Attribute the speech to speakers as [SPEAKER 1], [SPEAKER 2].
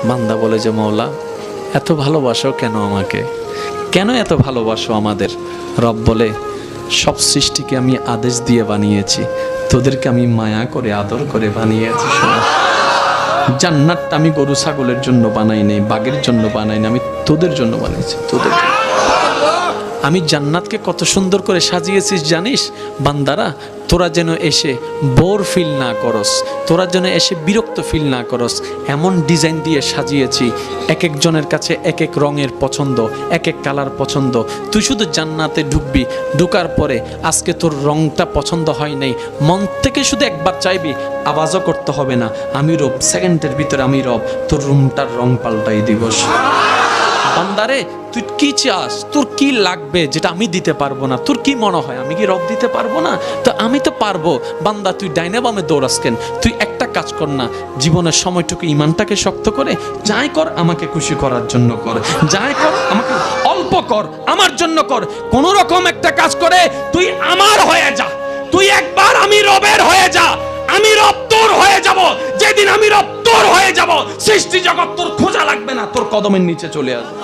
[SPEAKER 1] বান্দা বলে যে মওলা এত ভালোবাসো কেন আমাকে, কেন এত ভালোবাসো আমাদের? রব বলে সব সৃষ্টিকে আমি আদেশ দিয়ে বানিয়েছি, তোদেরকে আমি মায়া করে আদর করে বানিয়েছি। জান্নাতটা আমি গরু ছাগলের জন্য বানাই নাই, বাঘের জন্য বানাই না, আমি তোদের জন্য বানিয়েছি, তোদের জন্য। আমি জান্নাতকে কত সুন্দর করে সাজিয়েছিস জানিস? বান্দারা তোরা যেন এসে বোর ফিল না করস, তোরা যেন এসে বিরক্ত ফিল না করস, এমন ডিজাইন দিয়ে সাজিয়েছি। এক একজনের কাছে এক এক রঙের পছন্দ, এক এক কালার পছন্দ। তুই শুধু জান্নাতে ঢুকবি, ঢুকার পরে আজকে তোর রংটা পছন্দ হয় নাই, মন থেকে শুধু একবার চাইবি, আওয়াজও করতে হবে না, আমি রব, সেকেন্ডের ভিতরে আমি রব, তোর রুমটার রং পাল্টাই দিবস। বান্দারে তুই কি চাস, তোর কি লাগবে যেটা আমি দিতে পারবো না? তোর কি মনে হয় আমি কি রব দিতে পারবো না? তো আমি তো পারবো। বান্দা তুই ডাইনে বামে দৌড়াস কেন? তুই একটা কাজ কর না, জীবনের সময়টুকু ইমানটাকে শক্ত করে যাই কর আমাকে খুশি করার জন্য কর, যাই কর আমাকে অল্প কর, আমার জন্য কর। কোন রকম একটা কাজ করে তুই আমার হয়ে যা, তুই একবার আমি রবের হয়ে যা, আমি রব তোর হয়ে যাব। যেদিন আমি রব তোর হয়ে যাব, সৃষ্টি জগৎ তোর খোঁজা লাগবে না, তোর কদমের নিচে চলে আসবে।